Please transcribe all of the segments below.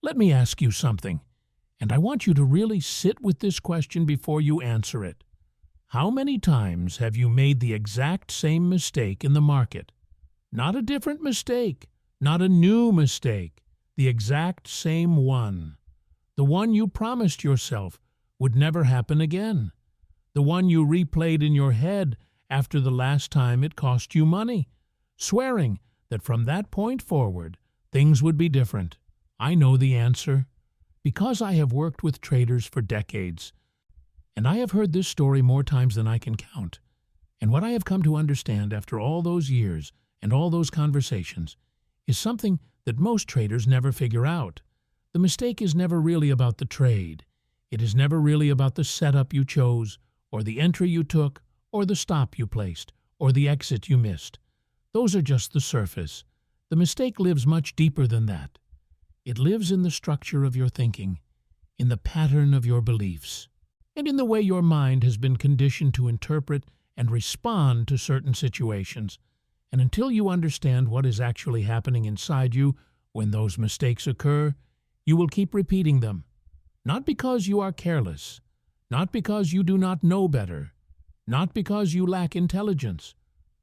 Let me ask you something, and I want you to really sit with this question before you answer it. How many times have you made the exact same mistake in the market? Not a different mistake, not a new mistake, the exact same one. The one you promised yourself would never happen again. The one you replayed in your head after the last time it cost you money, swearing that from that point forward, things would be different. I know the answer. Because I have worked with traders for decades, and I have heard this story more times than I can count. And what I have come to understand after all those years and all those conversations is something that most traders never figure out. The mistake is never really about the trade. It is never really about the setup you chose, or the entry you took, or the stop you placed, or the exit you missed. Those are just the surface. The mistake lives much deeper than that. It lives in the structure of your thinking, in the pattern of your beliefs, and in the way your mind has been conditioned to interpret and respond to certain situations. And until you understand what is actually happening inside you when those mistakes occur, you will keep repeating them. Not because you are careless, not because you do not know better, not because you lack intelligence,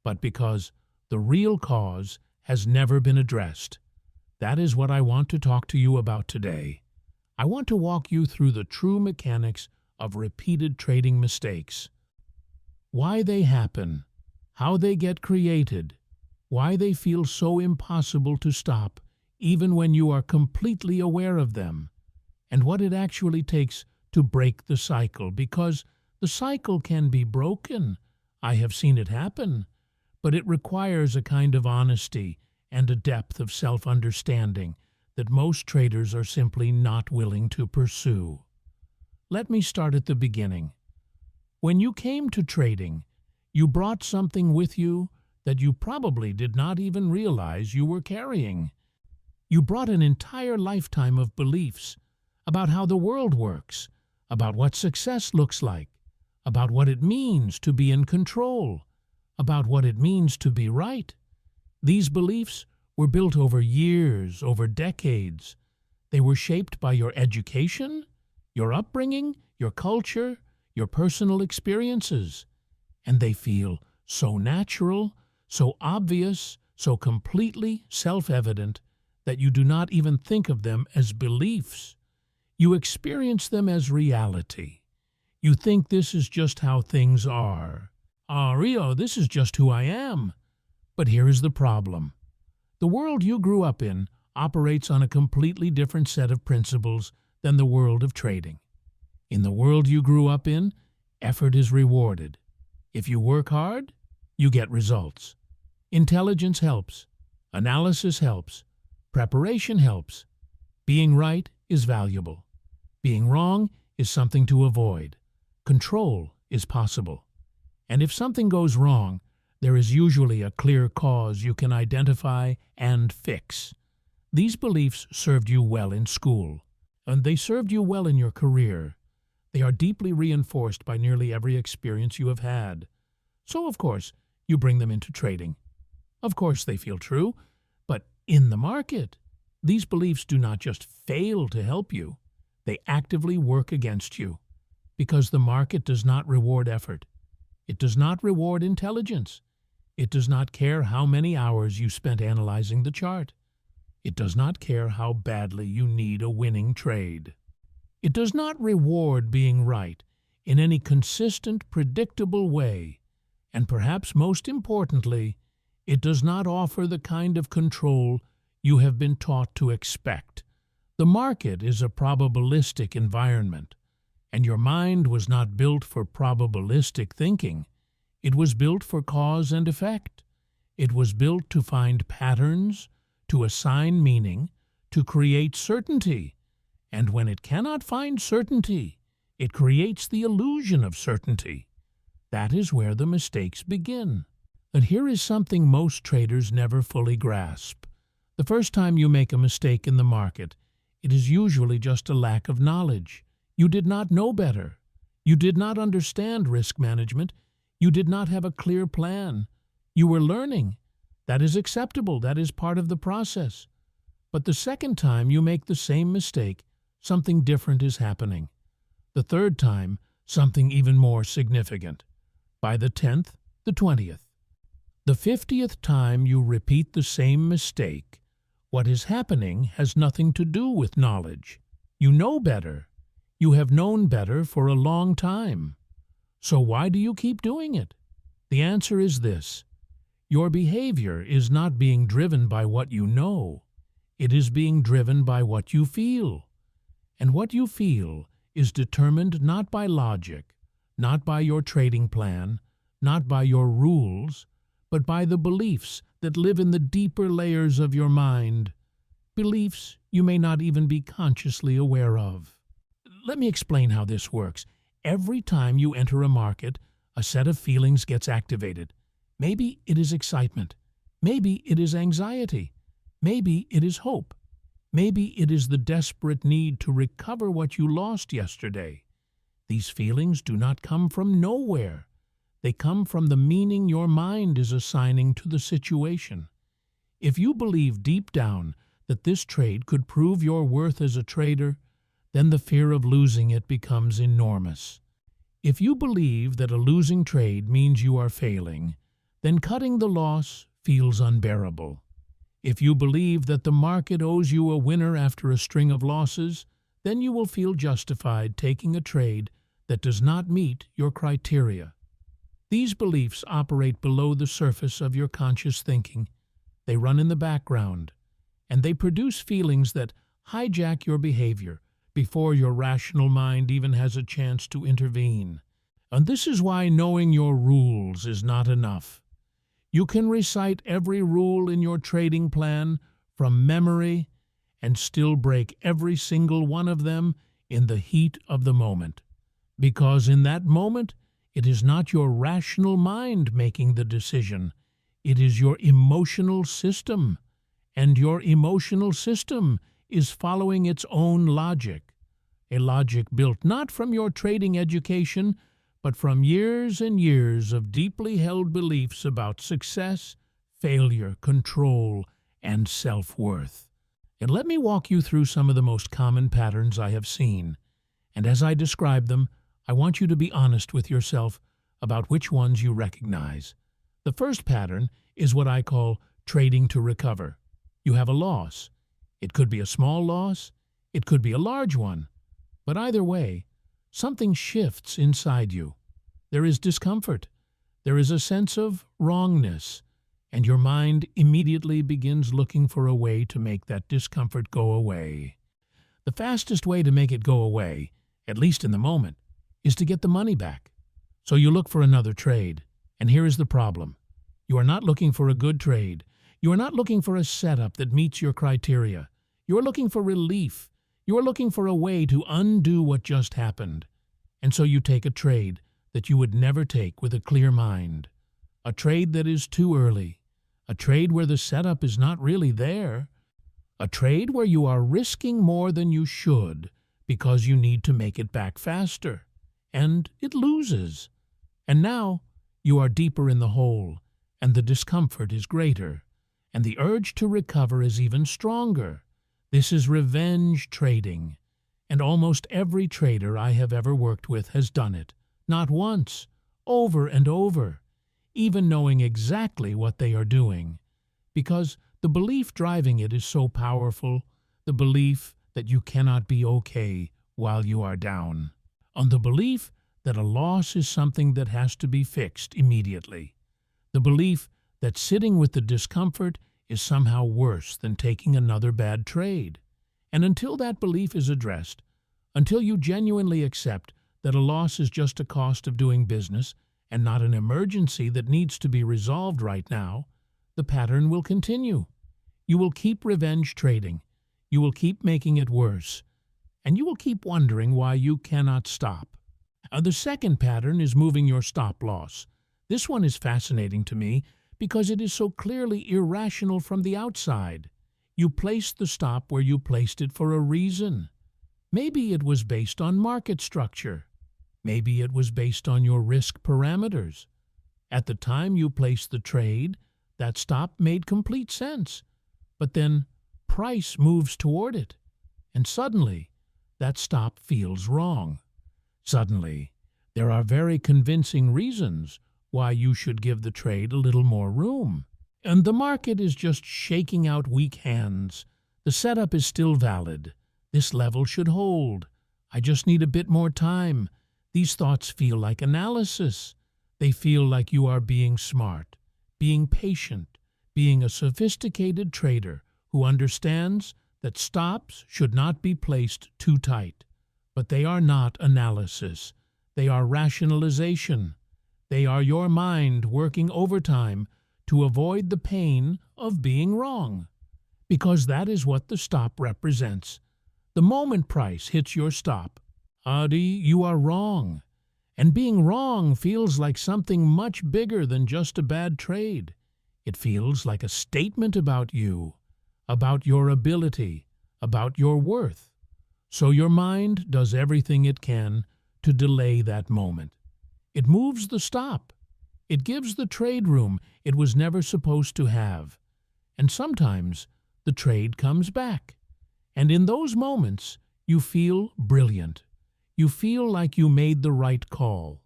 but because the real cause has never been addressed. That is what I want to talk to you about today. I want to walk you through the true mechanics of repeated trading mistakes. Why they happen, how they get created, why they feel so impossible to stop even when you are completely aware of them, and what it actually takes to break the cycle, because the cycle can be broken. I have seen it happen, but it requires a kind of honesty and a depth of self-understanding that most traders are simply not willing to pursue. Let me start at the beginning. When you came to trading, you brought something with you that you probably did not even realize you were carrying. You brought an entire lifetime of beliefs about how the world works, about what success looks like, about what it means to be in control, about what it means to be right. These beliefs were built over years, over decades. They were shaped by your education, your upbringing, your culture, your personal experiences. And they feel so natural, so obvious, so completely self-evident that you do not even think of them as beliefs. You experience them as reality. You think this is just how things are. Rio, this is just who I am. But here is the problem. The world you grew up in operates on a completely different set of principles than the world of trading. In the world you grew up in, effort is rewarded. If you work hard, you get results. Intelligence helps. Analysis helps. Preparation helps. Being right is valuable. Being wrong is something to avoid. Control is possible. And if something goes wrong, there is usually a clear cause you can identify and fix. These beliefs served you well in school, and they served you well in your career. They are deeply reinforced by nearly every experience you have had. So, of course, you bring them into trading. Of course, they feel true, but in the market, these beliefs do not just fail to help you. They actively work against you, because the market does not reward effort. It does not reward intelligence. It does not care how many hours you spent analyzing the chart. It does not care how badly you need a winning trade. It does not reward being right in any consistent, predictable way. And perhaps most importantly, it does not offer the kind of control you have been taught to expect. The market is a probabilistic environment, and your mind was not built for probabilistic thinking. It was built for cause and effect. It was built to find patterns, to assign meaning, to create certainty. And when it cannot find certainty, it creates the illusion of certainty. That is where the mistakes begin. But here is something most traders never fully grasp. The first time you make a mistake in the market, it is usually just a lack of knowledge. You did not know better. You did not understand risk management. You did not have a clear plan. You were learning. That is acceptable. That is part of the process. But the second time you make the same mistake, something different is happening. The third time, something even more significant. By the 10th, the 20th. The 50th time you repeat the same mistake, what is happening has nothing to do with knowledge. You know better. You have known better for a long time. So why do you keep doing it? The answer is this. Your behavior is not being driven by what you know. It is being driven by what you feel. And what you feel is determined not by logic, not by your trading plan, not by your rules, but by the beliefs that live in the deeper layers of your mind, beliefs you may not even be consciously aware of. Let me explain how this works. Every time you enter a market, a set of feelings gets activated. Maybe it is excitement. Maybe it is anxiety. Maybe it is hope. Maybe it is the desperate need to recover what you lost yesterday. These feelings do not come from nowhere. They come from the meaning your mind is assigning to the situation. If you believe deep down that this trade could prove your worth as a trader, then the fear of losing it becomes enormous. If you believe that a losing trade means you are failing, then cutting the loss feels unbearable. If you believe that the market owes you a winner after a string of losses, then you will feel justified taking a trade that does not meet your criteria. These beliefs operate below the surface of your conscious thinking. They run in the background, and they produce feelings that hijack your behavior before your rational mind even has a chance to intervene. And this is why knowing your rules is not enough. You can recite every rule in your trading plan from memory and still break every single one of them in the heat of the moment. Because in that moment, it is not your rational mind making the decision. It is your emotional system. And your emotional system is following its own logic. A logic built not from your trading education, but from years and years of deeply held beliefs about success, failure, control, and self-worth. And let me walk you through some of the most common patterns I have seen. And as I describe them, I want you to be honest with yourself about which ones you recognize. The first pattern is what I call trading to recover. You have a loss. It could be a small loss. It could be a large one. But either way, something shifts inside you. There is discomfort. There is a sense of wrongness. And your mind immediately begins looking for a way to make that discomfort go away. The fastest way to make it go away, at least in the moment, is to get the money back. So you look for another trade. And here is the problem. You are not looking for a good trade. You are not looking for a setup that meets your criteria. You are looking for relief. You are looking for a way to undo what just happened. And so you take a trade that you would never take with a clear mind. A trade that is too early. A trade where the setup is not really there. A trade where you are risking more than you should because you need to make it back faster. And it loses. And now you are deeper in the hole, and the discomfort is greater, and the urge to recover is even stronger. This is revenge trading, and almost every trader I have ever worked with has done it, not once, over and over, even knowing exactly what they are doing, because the belief driving it is so powerful, the belief that you cannot be okay while you are down, on the belief that a loss is something that has to be fixed immediately, the belief that sitting with the discomfort is somehow worse than taking another bad trade. And until that belief is addressed, until you genuinely accept that a loss is just a cost of doing business and not an emergency that needs to be resolved right now, the pattern will continue. You will keep revenge trading. You will keep making it worse. And you will keep wondering why you cannot stop. The second pattern is moving your stop loss. This one is fascinating to me because it is so clearly irrational from the outside. You placed the stop where you placed it for a reason. Maybe it was based on market structure. Maybe it was based on your risk parameters. At the time you placed the trade, that stop made complete sense. But then, price moves toward it. And suddenly, that stop feels wrong. Suddenly, there are very convincing reasons why you should give the trade a little more room. And the market is just shaking out weak hands. The setup is still valid. This level should hold. I just need a bit more time. These thoughts feel like analysis. They feel like you are being smart, being patient, being a sophisticated trader who understands that stops should not be placed too tight. But they are not analysis. They are rationalization. They are your mind working overtime to avoid the pain of being wrong. Because that is what the stop represents. The moment price hits your stop, Adi, you are wrong. And being wrong feels like something much bigger than just a bad trade. It feels like a statement about you, about your ability, about your worth. So your mind does everything it can to delay that moment. It moves the stop. It gives the trade room it was never supposed to have. And sometimes the trade comes back. And in those moments, you feel brilliant. You feel like you made the right call.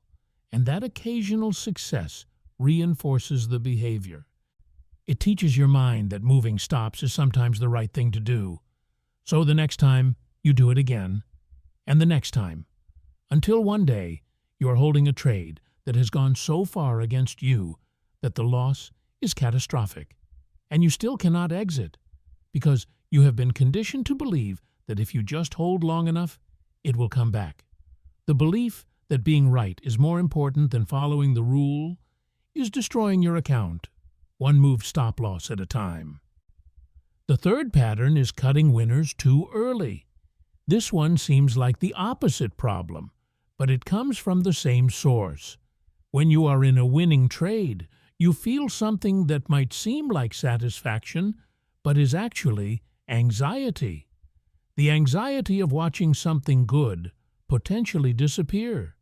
And that occasional success reinforces the behavior. It teaches your mind that moving stops is sometimes the right thing to do. So the next time, you do it again, and the next time, until one day you are holding a trade that has gone so far against you that the loss is catastrophic, and you still cannot exit, because you have been conditioned to believe that if you just hold long enough, it will come back. The belief that being right is more important than following the rule is destroying your account, one move stop loss at a time. The third pattern is cutting winners too early. This one seems like the opposite problem, but it comes from the same source. When you are in a winning trade, you feel something that might seem like satisfaction, but is actually anxiety. The anxiety of watching something good potentially disappear.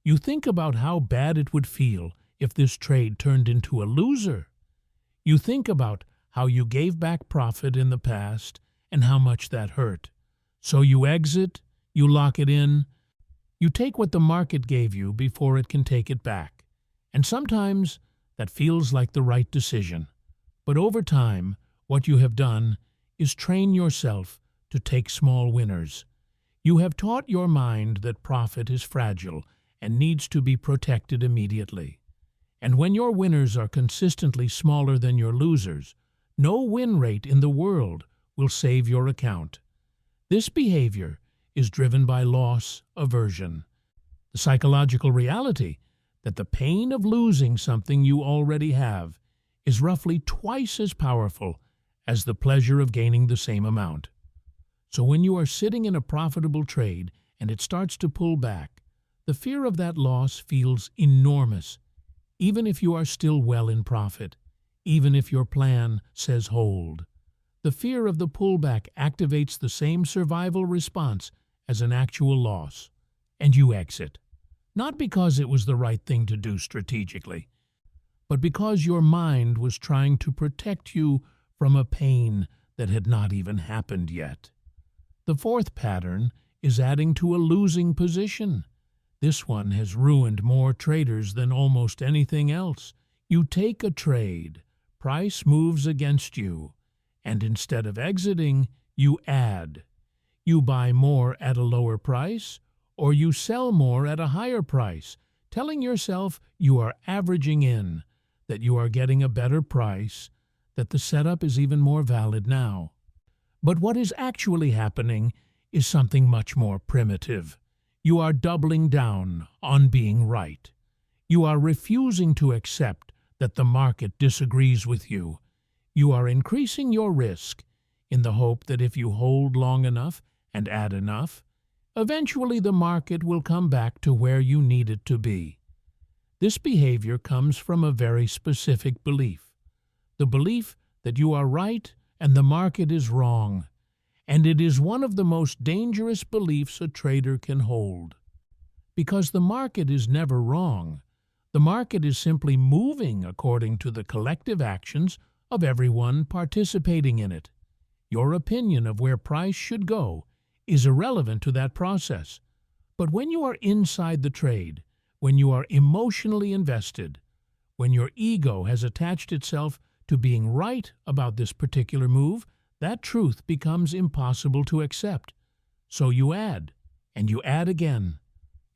You think about how bad it would feel if this trade turned into a loser. You think about how you gave back profit in the past and how much that hurt. So you exit, you lock it in, you take what the market gave you before it can take it back. And sometimes that feels like the right decision. But over time, what you have done is train yourself to take small winners. You have taught your mind that profit is fragile and needs to be protected immediately. And when your winners are consistently smaller than your losers, no win rate in the world will save your account. This behavior is driven by loss aversion, the psychological reality that the pain of losing something you already have is roughly twice as powerful as the pleasure of gaining the same amount. So when you are sitting in a profitable trade and it starts to pull back, the fear of that loss feels enormous, even if you are still well in profit, even if your plan says hold. The fear of the pullback activates the same survival response as an actual loss, and you exit. Not because it was the right thing to do strategically, but because your mind was trying to protect you from a pain that had not even happened yet. The fourth pattern is adding to a losing position. This one has ruined more traders than almost anything else. You take a trade, price moves against you, and instead of exiting, you add. You buy more at a lower price, or you sell more at a higher price, telling yourself you are averaging in, that you are getting a better price, that the setup is even more valid now. But what is actually happening is something much more primitive. You are doubling down on being right. You are refusing to accept that the market disagrees with you. You are increasing your risk in the hope that if you hold long enough and add enough, eventually the market will come back to where you need it to be. This behavior comes from a very specific belief, the belief that you are right and the market is wrong, and it is one of the most dangerous beliefs a trader can hold. Because the market is never wrong, the market is simply moving according to the collective actions of everyone participating in it. Your opinion of where price should go is irrelevant to that process. But when you are inside the trade, when you are emotionally invested, when your ego has attached itself to being right about this particular move, that truth becomes impossible to accept. So you add, and you add again,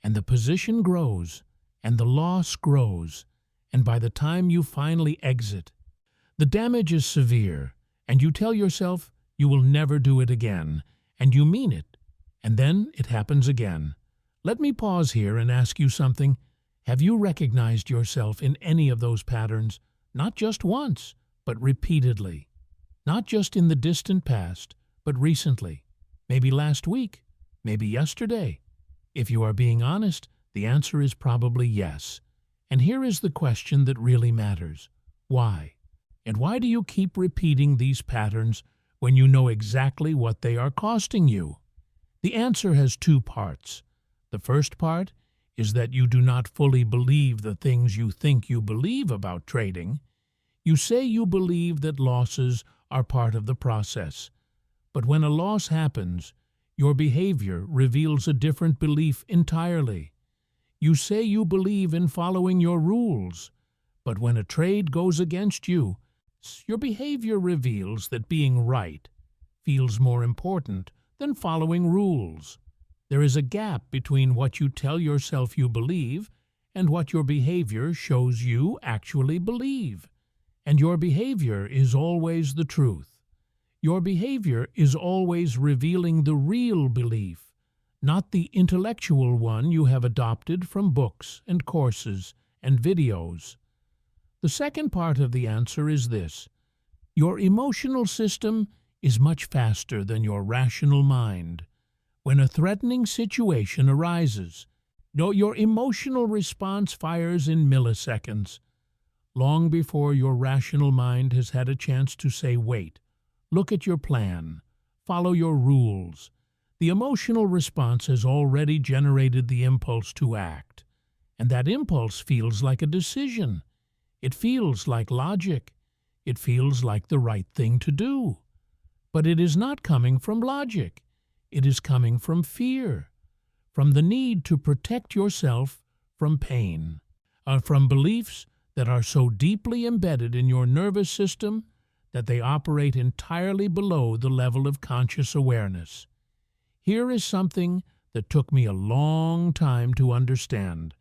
and the position grows, and the loss grows, and by the time you finally exit, the damage is severe, and you tell yourself you will never do it again, and you mean it, and then it happens again. Let me pause here and ask you something. Have you recognized yourself in any of those patterns, not just once, but repeatedly? Not just in the distant past, but recently, maybe last week, maybe yesterday. If you are being honest, the answer is probably yes. And here is the question that really matters. Why? And why do you keep repeating these patterns when you know exactly what they are costing you? The answer has two parts. The first part is that you do not fully believe the things you think you believe about trading. You say you believe that losses are part of the process. But when a loss happens, your behavior reveals a different belief entirely. You say you believe in following your rules, but when a trade goes against you, your behavior reveals that being right feels more important than following rules. There is a gap between what you tell yourself you believe and what your behavior shows you actually believe. And your behavior is always the truth. Your behavior is always revealing the real belief, not the intellectual one you have adopted from books and courses and videos. The second part of the answer is this. Your emotional system is much faster than your rational mind. When a threatening situation arises, your emotional response fires in milliseconds, long before your rational mind has had a chance to say, wait, look at your plan, follow your rules. The emotional response has already generated the impulse to act, and that impulse feels like a decision. It feels like logic. It feels like the right thing to do. But it is not coming from logic. It is coming from fear, from the need to protect yourself from pain, from beliefs that are so deeply embedded in your nervous system that they operate entirely below the level of conscious awareness. Here is something that took me a long time to understand,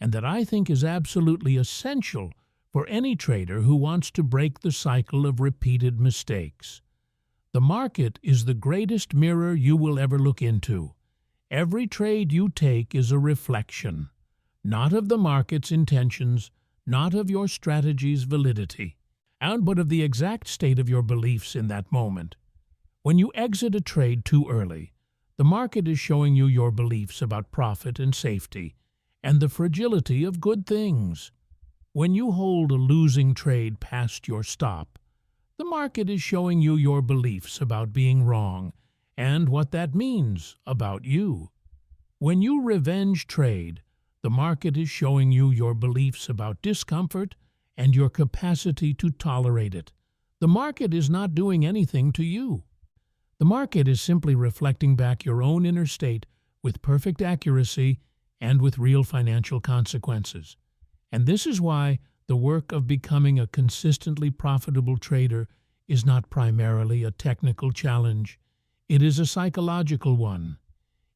and that I think is absolutely essential for any trader who wants to break the cycle of repeated mistakes. The market is the greatest mirror you will ever look into. Every trade you take is a reflection, not of the market's intentions, not of your strategy's validity, but of the exact state of your beliefs in that moment. When you exit a trade too early, the market is showing you your beliefs about profit and safety and the fragility of good things. When you hold a losing trade past your stop, the market is showing you your beliefs about being wrong and what that means about you. When you revenge trade, the market is showing you your beliefs about discomfort and your capacity to tolerate it. The market is not doing anything to you. The market is simply reflecting back your own inner state with perfect accuracy and with real financial consequences. And this is why the work of becoming a consistently profitable trader is not primarily a technical challenge. It is a psychological one.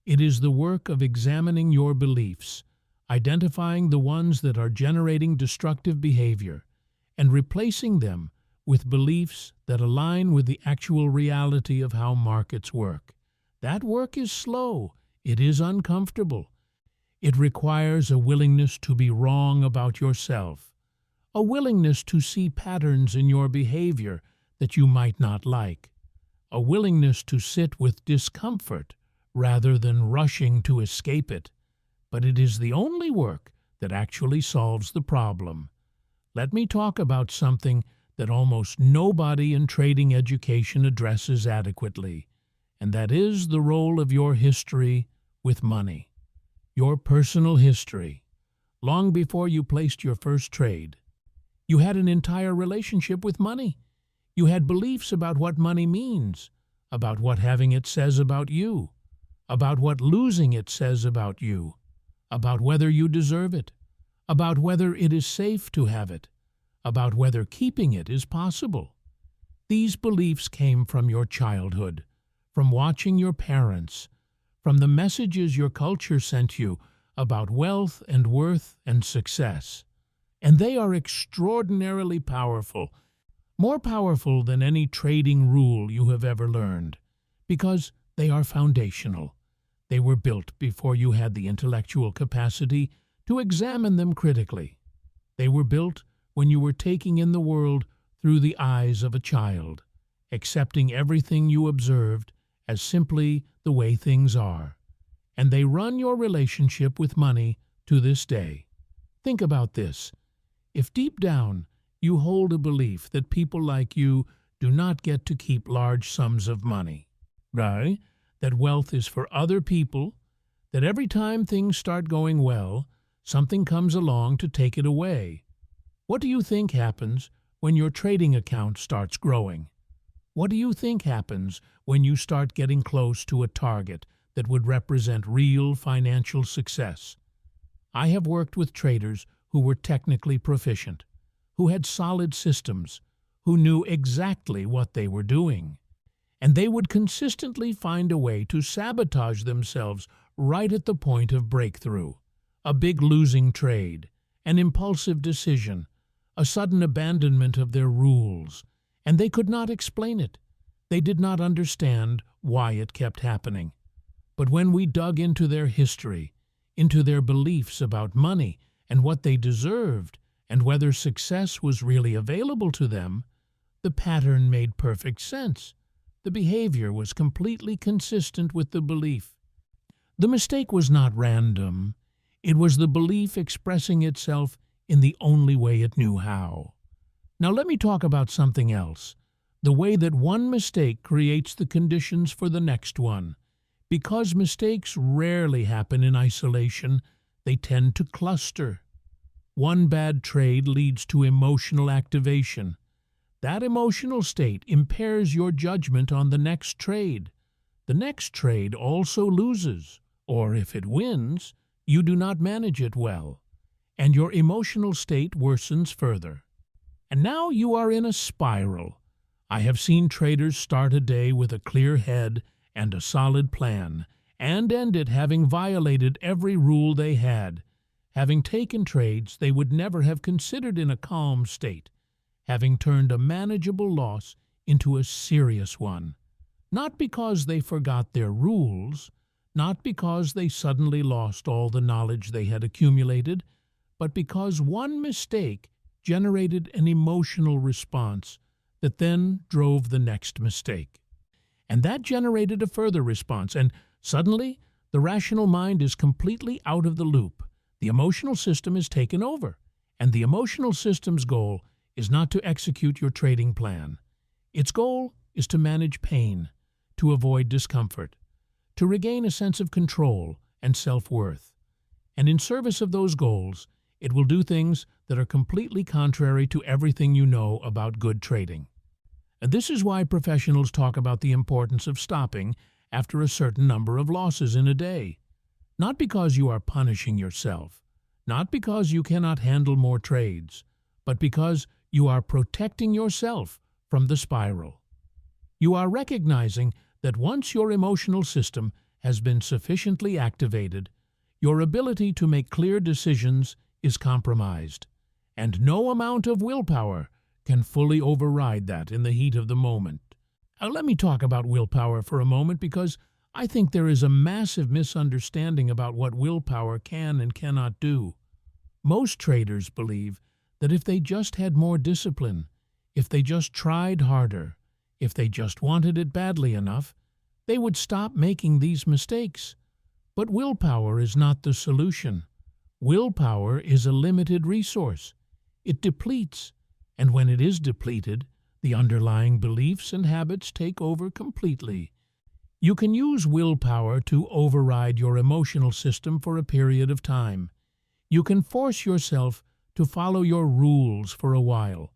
It is the work of examining your beliefs, identifying the ones that are generating destructive behavior, and replacing them with beliefs that align with the actual reality of how markets work. That work is slow. It is uncomfortable. It requires a willingness to be wrong about yourself, a willingness to see patterns in your behavior that you might not like, a willingness to sit with discomfort rather than rushing to escape it. But it is the only work that actually solves the problem. Let me talk about something that almost nobody in trading education addresses adequately, and that is the role of your history with money. Your personal history. Long before you placed your first trade, you had an entire relationship with money. You had beliefs about what money means, about what having it says about you, about what losing it says about you, about whether you deserve it, about whether it is safe to have it, about whether keeping it is possible. These beliefs came from your childhood, from watching your parents, from the messages your culture sent you about wealth and worth and success. And they are extraordinarily powerful, more powerful than any trading rule you have ever learned, because they are foundational. They were built before you had the intellectual capacity to examine them critically. They were built when you were taking in the world through the eyes of a child, accepting everything you observed as simply the way things are. And they run your relationship with money to this day. Think about this. If deep down you hold a belief that people like you do not get to keep large sums of money, right? That wealth is for other people, that every time things start going well, something comes along to take it away. What do you think happens when your trading account starts growing? What do you think happens when you start getting close to a target that would represent real financial success? I have worked with traders who were technically proficient, who had solid systems, who knew exactly what they were doing. And they would consistently find a way to sabotage themselves right at the point of breakthrough. A big losing trade, an impulsive decision, a sudden abandonment of their rules, and they could not explain it. They did not understand why it kept happening. But when we dug into their history, into their beliefs about money and what they deserved, and whether success was really available to them, the pattern made perfect sense. The behavior was completely consistent with the belief. The mistake was not random. It was the belief expressing itself in the only way it knew how. Now let me talk about something else. The way that one mistake creates the conditions for the next one. Because mistakes rarely happen in isolation, they tend to cluster. One bad trade leads to emotional activation. That emotional state impairs your judgment on the next trade. The next trade also loses, or if it wins, you do not manage it well, and your emotional state worsens further. And now you are in a spiral. I have seen traders start a day with a clear head and a solid plan, and end it having violated every rule they had, having taken trades they would never have considered in a calm state, having turned a manageable loss into a serious one, not because they forgot their rules, not because they suddenly lost all the knowledge they had accumulated, but because one mistake generated an emotional response that then drove the next mistake. And that generated a further response, and suddenly the rational mind is completely out of the loop. The emotional system is taken over, and the emotional system's goal is not to execute your trading plan. Its goal is to manage pain, to avoid discomfort, to regain a sense of control and self-worth. And in service of those goals, it will do things that are completely contrary to everything you know about good trading. And this is why professionals talk about the importance of stopping after a certain number of losses in a day. Not because you are punishing yourself, not because you cannot handle more trades, but because you are protecting yourself from the spiral. You are recognizing that once your emotional system has been sufficiently activated, your ability to make clear decisions is compromised, and no amount of willpower can fully override that in the heat of the moment. Now, let me talk about willpower for a moment, because I think there is a massive misunderstanding about what willpower can and cannot do. Most traders believe that if they just had more discipline, if they just tried harder, if they just wanted it badly enough, they would stop making these mistakes. But willpower is not the solution. Willpower is a limited resource. It depletes, and when it is depleted, the underlying beliefs and habits take over completely. You can use willpower to override your emotional system for a period of time. You can force yourself to follow your rules for a while.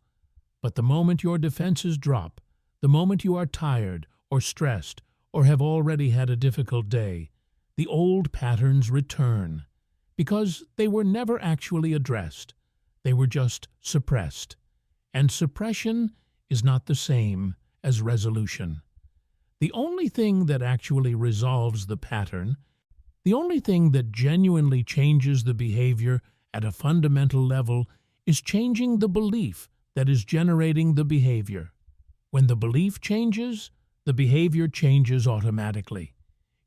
But the moment your defenses drop, the moment you are tired or stressed, or have already had a difficult day, the old patterns return because they were never actually addressed. They were just suppressed. And suppression is not the same as resolution. The only thing that actually resolves the pattern, the only thing that genuinely changes the behavior at a fundamental level, is changing the belief that is generating the behavior. When the belief changes, the behavior changes automatically.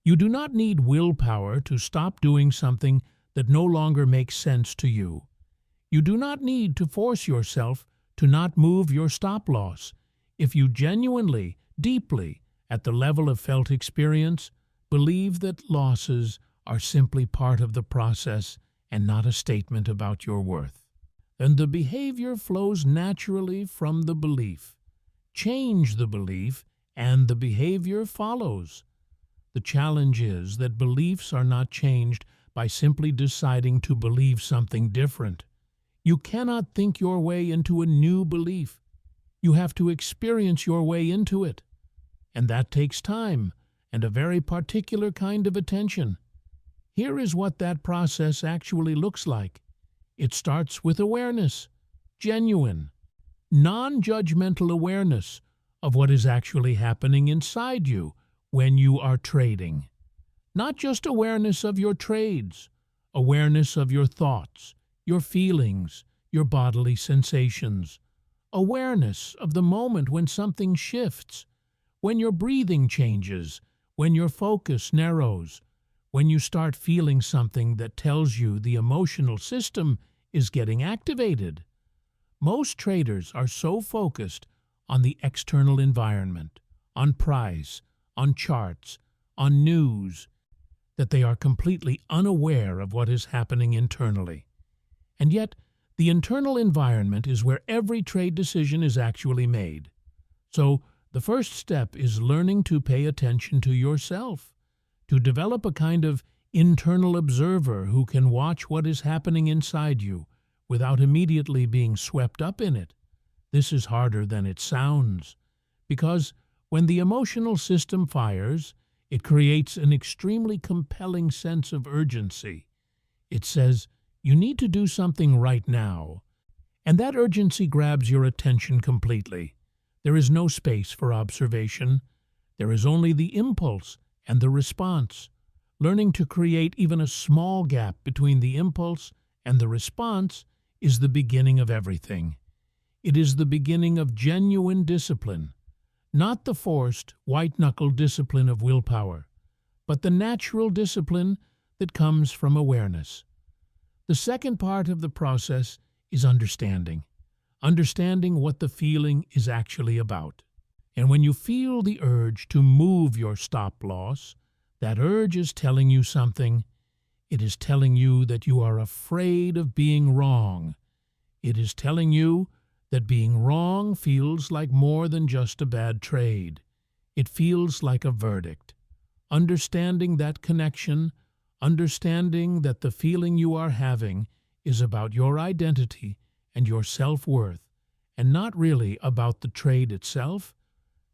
You do not need willpower to stop doing something that no longer makes sense to you. You do not need to force yourself to not move your stop-loss. If you genuinely, deeply, at the level of felt experience, believe that losses are simply part of the process and not a statement about your worth, then the behavior flows naturally from the belief. Change the belief, and the behavior follows. The challenge is that beliefs are not changed by simply deciding to believe something different. You cannot think your way into a new belief. You have to experience your way into it. And that takes time and a very particular kind of attention. Here is what that process actually looks like. It starts with awareness, genuine, non-judgmental awareness of what is actually happening inside you when you are trading. Not just awareness of your trades, awareness of your thoughts, your feelings, your bodily sensations, awareness of the moment when something shifts, when your breathing changes, when your focus narrows, when you start feeling something that tells you the emotional system is getting activated. Most traders are so focused on the external environment, on price, on charts, on news, that they are completely unaware of what is happening internally. And yet, the internal environment is where every trade decision is actually made. So, the first step is learning to pay attention to yourself, to develop a kind of internal observer who can watch what is happening inside you without immediately being swept up in it. This is harder than it sounds, because when the emotional system fires, it creates an extremely compelling sense of urgency. It says, you need to do something right now, and that urgency grabs your attention completely. There is no space for observation. There is only the impulse and the response. Learning to create even a small gap between the impulse and the response is the beginning of everything. It is the beginning of genuine discipline, not the forced, white-knuckle discipline of willpower, but the natural discipline that comes from awareness. The second part of the process is understanding. Understanding what the feeling is actually about. And when you feel the urge to move your stop-loss, that urge is telling you something. It is telling you that you are afraid of being wrong. It is telling you that being wrong feels like more than just a bad trade. It feels like a verdict. Understanding that connection, understanding that the feeling you are having is about your identity and your self-worth, and not really about the trade itself,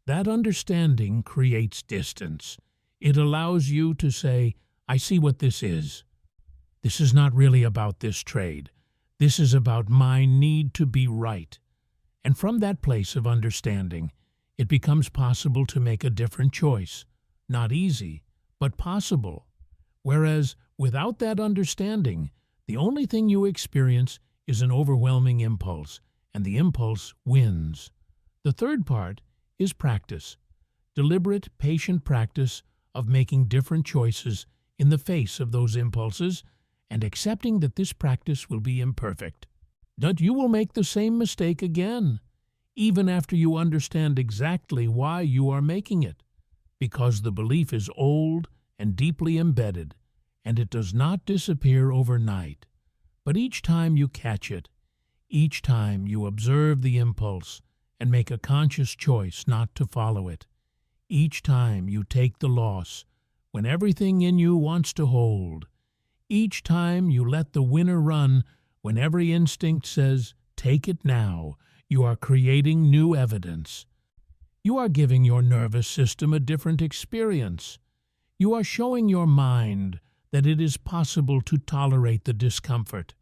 that understanding creates distance. It allows you to say, I see what this is. This is not really about this trade. This is about my need to be right. And from that place of understanding, it becomes possible to make a different choice. Not easy, but possible. Whereas, without that understanding, the only thing you experience is an overwhelming impulse, and the impulse wins. The third part is practice. Deliberate, patient practice of making different choices in the face of those impulses and accepting that this practice will be imperfect. That you will make the same mistake again, even after you understand exactly why you are making it, because the belief is old and deeply embedded, and it does not disappear overnight. But each time you catch it, each time you observe the impulse and make a conscious choice not to follow it, each time you take the loss when everything in you wants to hold, each time you let the winner run when every instinct says, take it now, you are creating new evidence. You are giving your nervous system a different experience. You are showing your mind that it is possible to tolerate the discomfort,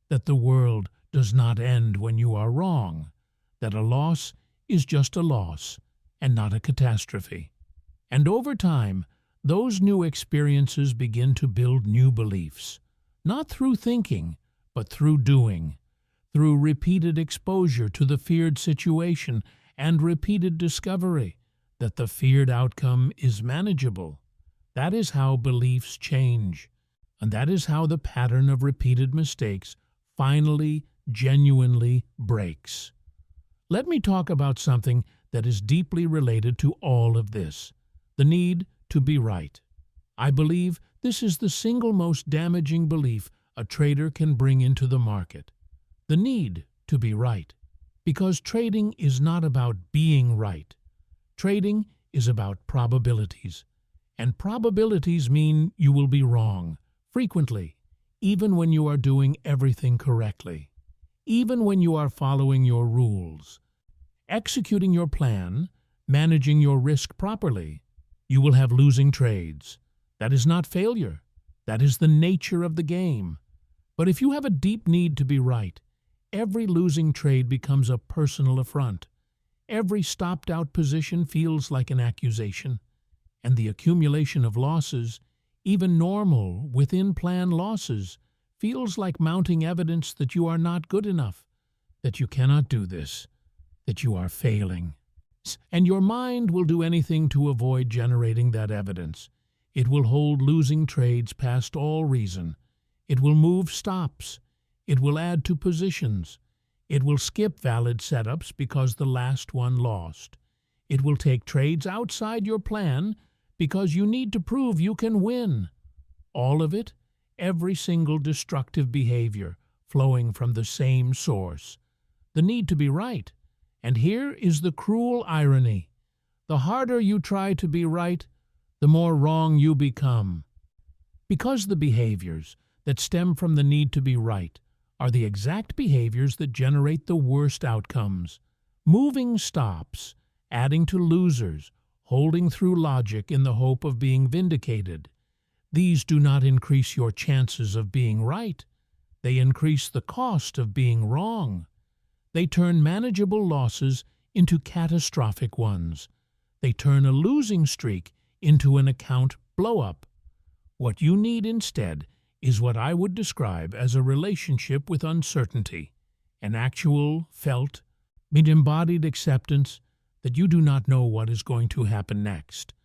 that the world does not end when you are wrong, that a loss is just a loss and not a catastrophe. And over time, those new experiences begin to build new beliefs, not through thinking, but through doing, through repeated exposure to the feared situation and repeated discovery that the feared outcome is manageable. That is how beliefs change, and that is how the pattern of repeated mistakes finally, genuinely breaks. Let me talk about something that is deeply related to all of this: the need to be right. I believe this is the single most damaging belief a trader can bring into the market. The need to be right. Because trading is not about being right. Trading is about probabilities. And probabilities mean you will be wrong, frequently, even when you are doing everything correctly, even when you are following your rules, executing your plan, managing your risk properly. You will have losing trades. That is not failure. That is the nature of the game. But if you have a deep need to be right, every losing trade becomes a personal affront. Every stopped-out position feels like an accusation. And the accumulation of losses, even normal, within-plan losses, feels like mounting evidence that you are not good enough, that you cannot do this, that you are failing. And your mind will do anything to avoid generating that evidence. It will hold losing trades past all reason. It will move stops. It will add to positions. It will skip valid setups because the last one lost. It will take trades outside your plan because you need to prove you can win. All of it, every single destructive behavior, flowing from the same source: the need to be right. And here is the cruel irony: the harder you try to be right, the more wrong you become. Because the behaviors that stem from the need to be right are the exact behaviors that generate the worst outcomes. Moving stops, adding to losers, holding through logic in the hope of being vindicated. These do not increase your chances of being right. They increase the cost of being wrong. They turn manageable losses into catastrophic ones. They turn a losing streak into an account blow-up. What you need instead is what I would describe as a relationship with uncertainty, an actual, felt, embodied acceptance that you do not know what is going to happen next,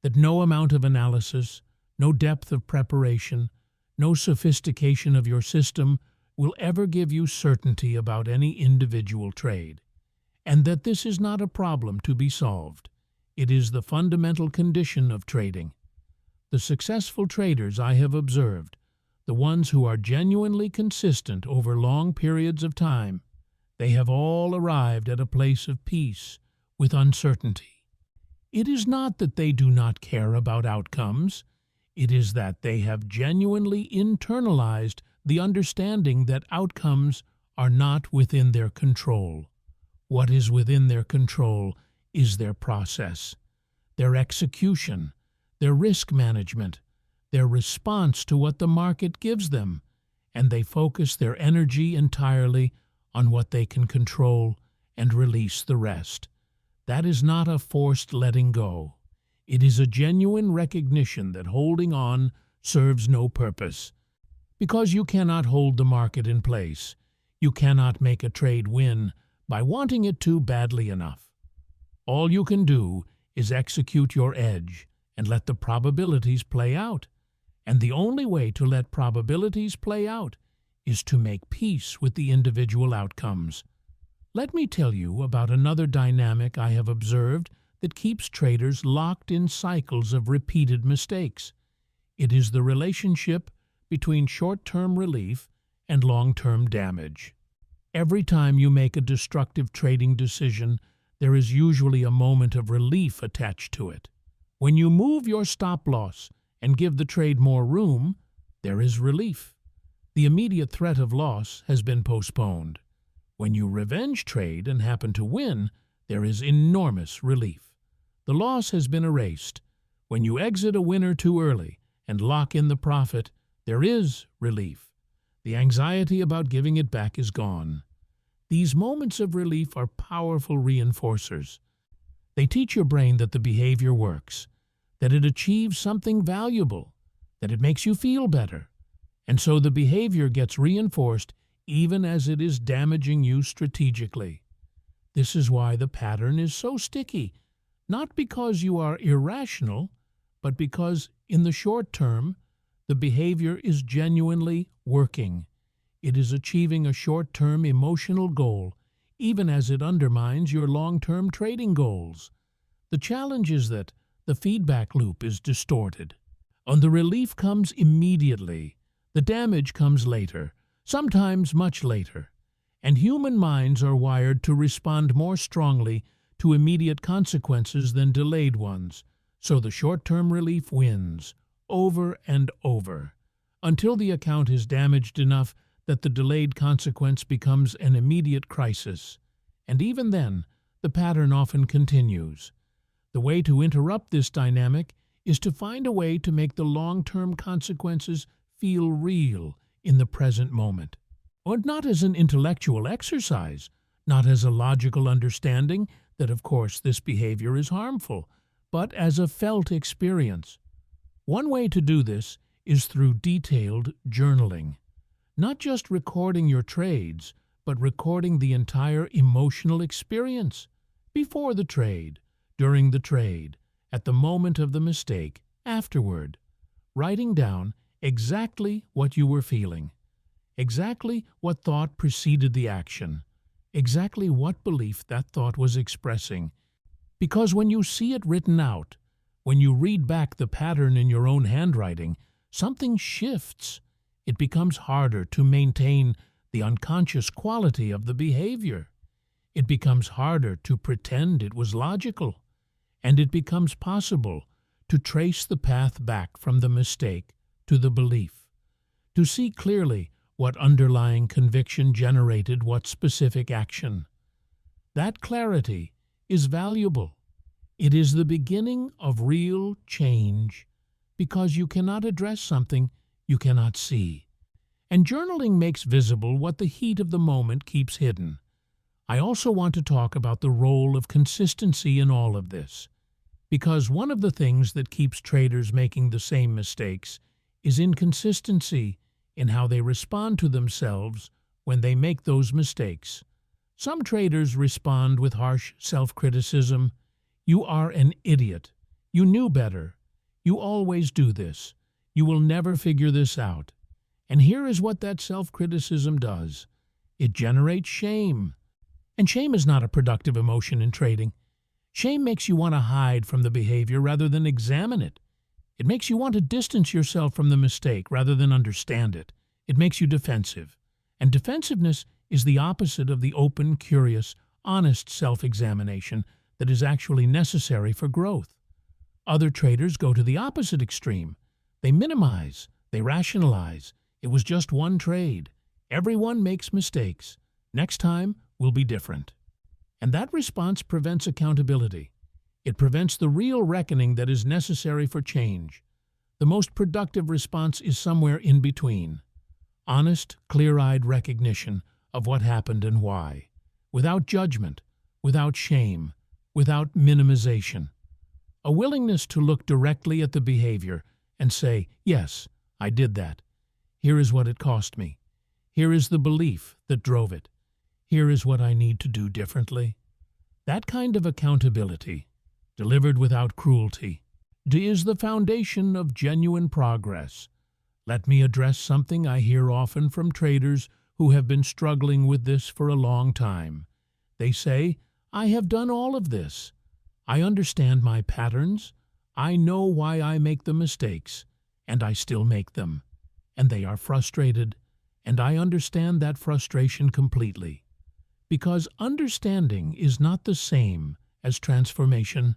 that no amount of analysis, no depth of preparation, no sophistication of your system will ever give you certainty about any individual trade, and that this is not a problem to be solved. It is the fundamental condition of trading. The successful traders I have observed, the ones who are genuinely consistent over long periods of time, they have all arrived at a place of peace with uncertainty. It is not that they do not care about outcomes. It is that they have genuinely internalized the understanding that outcomes are not within their control. What is within their control is their process, their execution, their risk management, their response to what the market gives them, and they focus their energy entirely on what they can control and release the rest. That is not a forced letting go. It is a genuine recognition that holding on serves no purpose. Because you cannot hold the market in place, you cannot make a trade win by wanting it to badly enough. All you can do is execute your edge and let the probabilities play out. And the only way to let probabilities play out is to make peace with the individual outcomes. Let me tell you about another dynamic I have observed that keeps traders locked in cycles of repeated mistakes. It is the relationship between short-term relief and long-term damage. Every time you make a destructive trading decision, there is usually a moment of relief attached to it. When you move your stop-loss and give the trade more room, there is relief. The immediate threat of loss has been postponed. When you revenge trade and happen to win, there is enormous relief. The loss has been erased. When you exit a winner too early and lock in the profit, there is relief. The anxiety about giving it back is gone. These moments of relief are powerful reinforcers. They teach your brain that the behavior works, that it achieves something valuable, that it makes you feel better. And so the behavior gets reinforced even as it is damaging you strategically. This is why the pattern is so sticky, not because you are irrational, but because in the short term, the behavior is genuinely working. It is achieving a short-term emotional goal, even as it undermines your long-term trading goals. The challenge is that the feedback loop is distorted. And the relief comes immediately. The damage comes later, sometimes much later. And human minds are wired to respond more strongly to immediate consequences than delayed ones. So the short-term relief wins, over and over, until the account is damaged enough that the delayed consequence becomes an immediate crisis. And even then, the pattern often continues. The way to interrupt this dynamic is to find a way to make the long-term consequences feel real in the present moment. Or not as an intellectual exercise, not as a logical understanding that, of course, this behavior is harmful, but as a felt experience. One way to do this is through detailed journaling. Not just recording your trades, but recording the entire emotional experience. Before the trade, during the trade, at the moment of the mistake, afterward. Writing down exactly what you were feeling. Exactly what thought preceded the action. Exactly what belief that thought was expressing. Because when you see it written out, when you read back the pattern in your own handwriting, something shifts. It becomes harder to maintain the unconscious quality of the behavior. It becomes harder to pretend it was logical. And it becomes possible to trace the path back from the mistake to the belief, to see clearly what underlying conviction generated what specific action. That clarity is valuable. It is the beginning of real change, because you cannot address something you cannot see. And journaling makes visible what the heat of the moment keeps hidden. I also want to talk about the role of consistency in all of this, because one of the things that keeps traders making the same mistakes is inconsistency in how they respond to themselves when they make those mistakes. Some traders respond with harsh self-criticism. You are an idiot. You knew better. You always do this. You will never figure this out. And here is what that self-criticism does. It generates shame. And shame is not a productive emotion in trading. Shame makes you want to hide from the behavior rather than examine it. It makes you want to distance yourself from the mistake rather than understand it. It makes you defensive. And defensiveness is the opposite of the open, curious, honest self-examination that is actually necessary for growth. Other traders go to the opposite extreme. They minimize. They rationalize. It was just one trade. Everyone makes mistakes. Next time will be different. And that response prevents accountability. It prevents the real reckoning that is necessary for change. The most productive response is somewhere in between. Honest, clear-eyed recognition of what happened and why, without judgment, without shame, without minimization. A willingness to look directly at the behavior and say, yes, I did that. Here is what it cost me. Here is the belief that drove it. Here is what I need to do differently. That kind of accountability, delivered without cruelty, is the foundation of genuine progress. Let me address something I hear often from traders who have been struggling with this for a long time. They say, I have done all of this. I understand my patterns. I know why I make the mistakes, and I still make them. And they are frustrated, and I understand that frustration completely. Because understanding is not the same as transformation.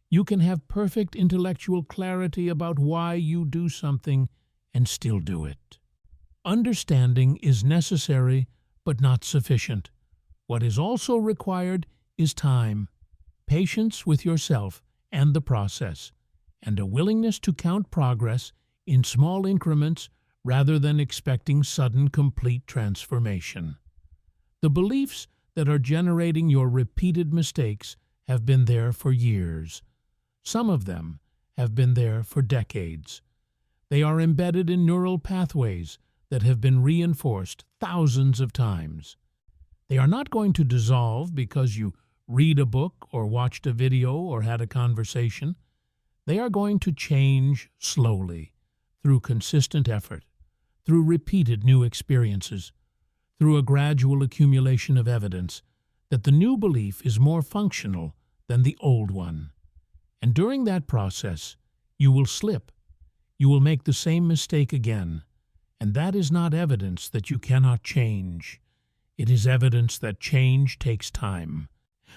You can have perfect intellectual clarity about why you do something and still do it. Understanding is necessary, but not sufficient. What is also required is time, patience with yourself, and the process, and a willingness to count progress in small increments rather than expecting sudden complete transformation. The beliefs that are generating your repeated mistakes have been there for years. Some of them have been there for decades. They are embedded in neural pathways that have been reinforced thousands of times. They are not going to dissolve because you read a book or watched a video or had a conversation. They are going to change slowly, through consistent effort, through repeated new experiences, through a gradual accumulation of evidence that the new belief is more functional than the old one. And during that process, you will slip. You will make the same mistake again, and that is not evidence that you cannot change. It is evidence that change takes time.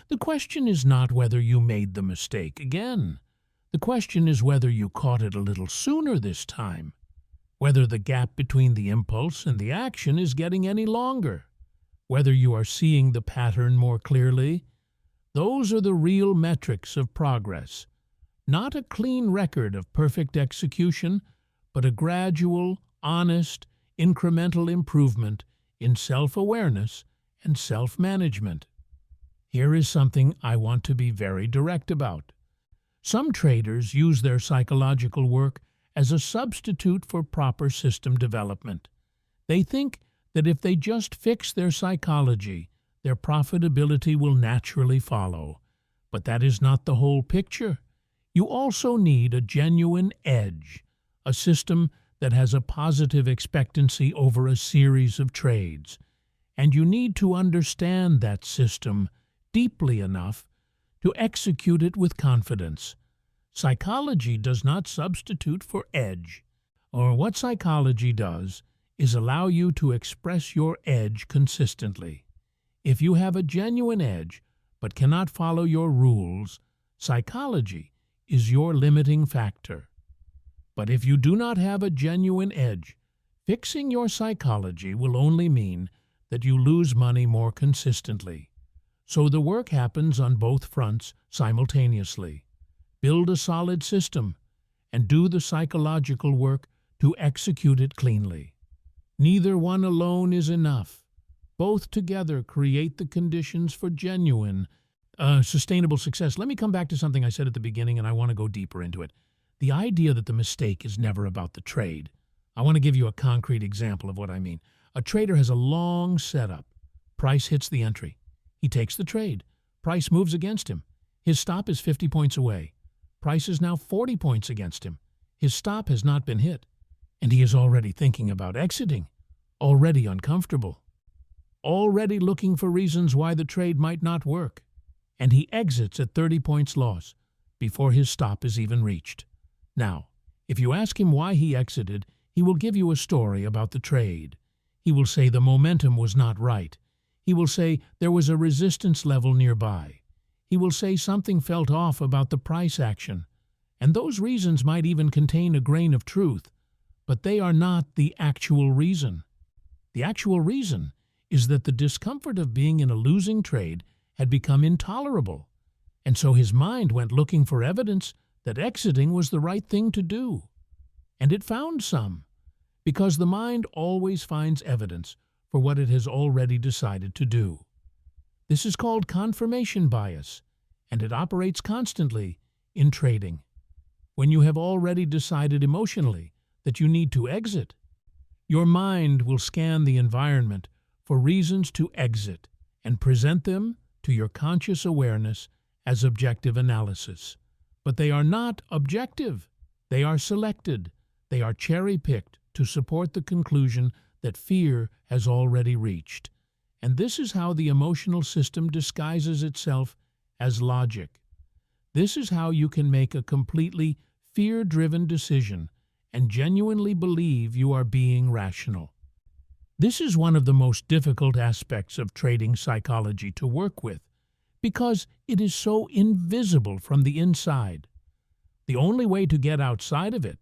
The question is not whether you made the mistake again. The question is whether you caught it a little sooner this time, whether the gap between the impulse and the action is getting any longer, whether you are seeing the pattern more clearly. Those are the real metrics of progress. Not a clean record of perfect execution, but a gradual, honest, incremental improvement in self-awareness and self-management. Here is something I want to be very direct about. Some traders use their psychological work as a substitute for proper system development. They think that if they just fix their psychology, their profitability will naturally follow. But that is not the whole picture. You also need a genuine edge, a system that has a positive expectancy over a series of trades. And you need to understand that system deeply enough to execute it with confidence. Psychology does not substitute for edge. Or what psychology does is allow you to express your edge consistently. If you have a genuine edge but cannot follow your rules, psychology is your limiting factor. But if you do not have a genuine edge, fixing your psychology will only mean that you lose money more consistently. So the work happens on both fronts simultaneously. Build a solid system and do the psychological work to execute it cleanly. Neither one alone is enough. Both together create the conditions for genuine, sustainable success. Let me come back to something I said at the beginning, and I want to go deeper into it. The idea that the mistake is never about the trade. I want to give you a concrete example of what I mean. A trader has a long setup. Price hits the entry. He takes the trade. Price moves against him. His stop is 50 points away. Price is now 40 points against him. His stop has not been hit, and he is already thinking about exiting, already uncomfortable, already looking for reasons why the trade might not work, and he exits at 30 points loss before his stop is even reached. Now, if you ask him why he exited, he will give you a story about the trade. He will say the momentum was not right. He will say there was a resistance level nearby. He will say something felt off about the price action, and those reasons might even contain a grain of truth, but they are not the actual reason. The actual reason is that the discomfort of being in a losing trade had become intolerable, and so his mind went looking for evidence that exiting was the right thing to do. And it found some, because the mind always finds evidence for what it has already decided to do. This is called confirmation bias, and it operates constantly in trading. When you have already decided emotionally that you need to exit, your mind will scan the environment for reasons to exit and present them to your conscious awareness as objective analysis. But they are not objective. They are selected. They are cherry-picked to support the conclusion that fear has already reached. And this is how the emotional system disguises itself as logic. This is how you can make a completely fear-driven decision and genuinely believe you are being rational. This is one of the most difficult aspects of trading psychology to work with, because it is so invisible from the inside. The only way to get outside of it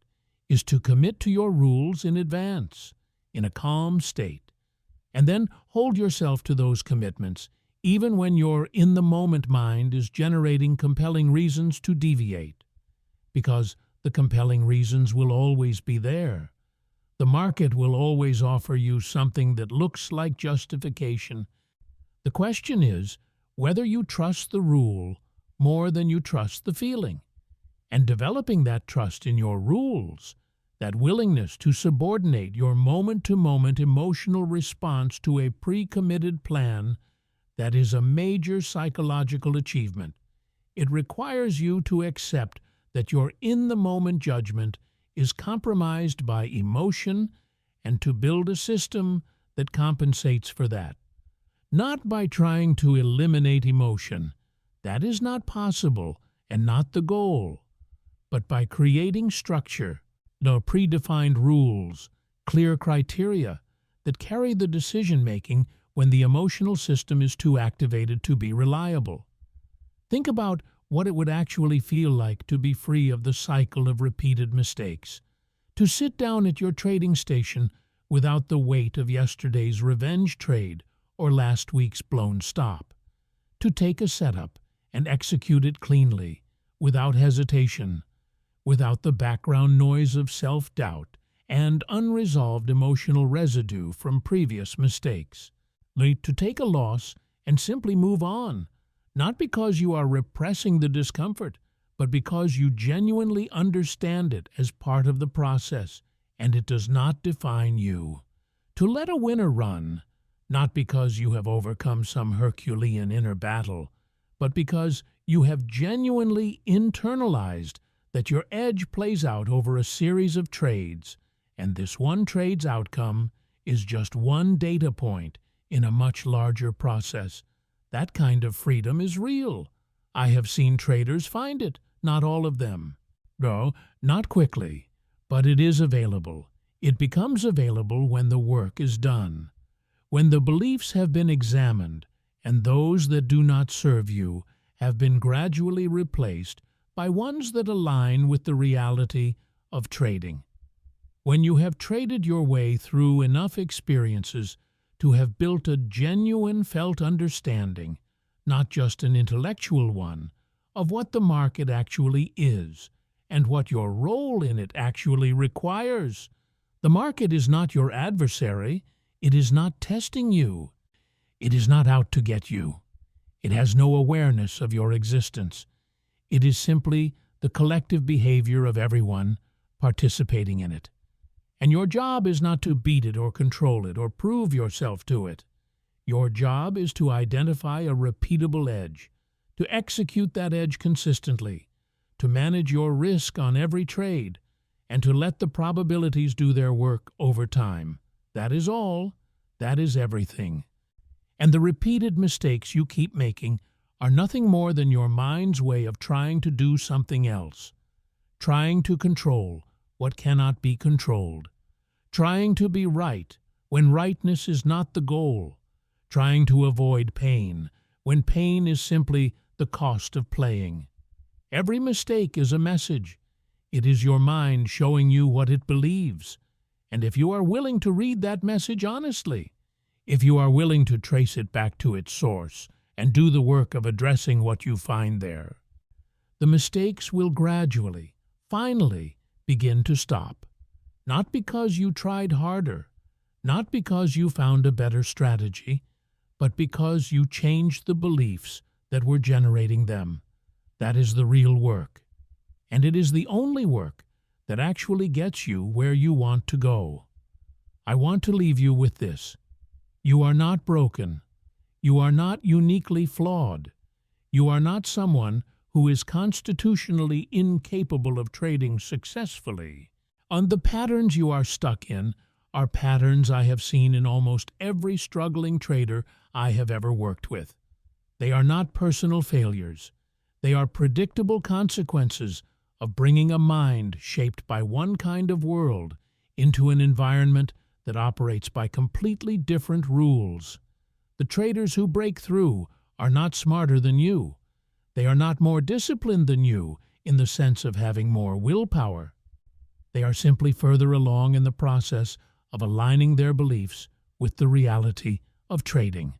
is to commit to your rules in advance, in a calm state, and then hold yourself to those commitments even when your in-the-moment mind is generating compelling reasons to deviate, because the compelling reasons will always be there. The market will always offer you something that looks like justification. The question is whether you trust the rule more than you trust the feeling. And developing that trust in your rules, that willingness to subordinate your moment-to-moment emotional response to a pre-committed plan, that is a major psychological achievement. It requires you to accept that your in-the-moment judgment is compromised by emotion and to build a system that compensates for that. Not by trying to eliminate emotion. That is not possible and not the goal. But by creating structure, the predefined rules, clear criteria that carry the decision-making when the emotional system is too activated to be reliable. Think about what it would actually feel like to be free of the cycle of repeated mistakes, to sit down at your trading station without the weight of yesterday's revenge trade or last week's blown stop, to take a setup and execute it cleanly, without hesitation, without the background noise of self-doubt and unresolved emotional residue from previous mistakes. To take a loss and simply move on, not because you are repressing the discomfort, but because you genuinely understand it as part of the process and it does not define you. To let a winner run, not because you have overcome some Herculean inner battle, but because you have genuinely internalized that your edge plays out over a series of trades, and this one trade's outcome is just one data point in a much larger process. That kind of freedom is real. I have seen traders find it, not all of them. No, not quickly, but it is available. It becomes available when the work is done. When the beliefs have been examined and those that do not serve you have been gradually replaced by ones that align with the reality of trading. When you have traded your way through enough experiences to have built a genuine felt understanding, not just an intellectual one, of what the market actually is and what your role in it actually requires. The market is not your adversary. It is not testing you. It is not out to get you. It has no awareness of your existence. It is simply the collective behavior of everyone participating in it. And your job is not to beat it or control it or prove yourself to it. Your job is to identify a repeatable edge, to execute that edge consistently, to manage your risk on every trade, and to let the probabilities do their work over time. That is all. That is everything. And the repeated mistakes you keep making are nothing more than your mind's way of trying to do something else, trying to control what cannot be controlled, trying to be right when rightness is not the goal, trying to avoid pain when pain is simply the cost of playing. Every mistake is a message. It is your mind showing you what it believes. And if you are willing to read that message honestly, if you are willing to trace it back to its source and do the work of addressing what you find there, the mistakes will gradually, finally, begin to stop. Not because you tried harder, not because you found a better strategy, but because you changed the beliefs that were generating them. That is the real work. And it is the only work that actually gets you where you want to go. I want to leave you with this. You are not broken. You are not uniquely flawed. You are not someone who is constitutionally incapable of trading successfully. And the patterns you are stuck in are patterns I have seen in almost every struggling trader I have ever worked with. They are not personal failures. They are predictable consequences of bringing a mind shaped by one kind of world into an environment that operates by completely different rules. The traders who break through are not smarter than you. They are not more disciplined than you in the sense of having more willpower. They are simply further along in the process of aligning their beliefs with the reality of trading.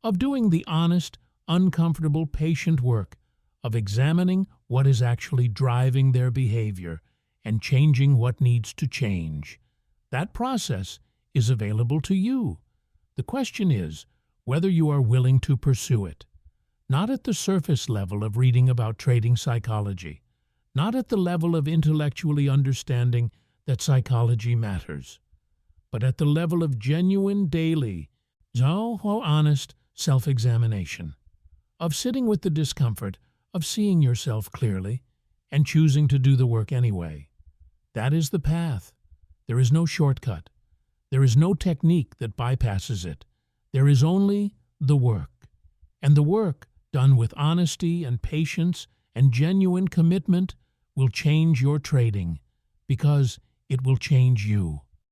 of doing the honest, uncomfortable, patient work of examining what is actually driving their behavior and changing what needs to change. That process is available to you. The question is whether you are willing to pursue it. Not at the surface level of reading about trading psychology, not at the level of intellectually understanding that psychology matters, but at the level of genuine daily, honest self-examination, of sitting with the discomfort of seeing yourself clearly and choosing to do the work anyway. That is the path. There is no shortcut. There is no technique that bypasses it. There is only the work. And the work, done with honesty and patience and genuine commitment, will change your trading, because it will change you.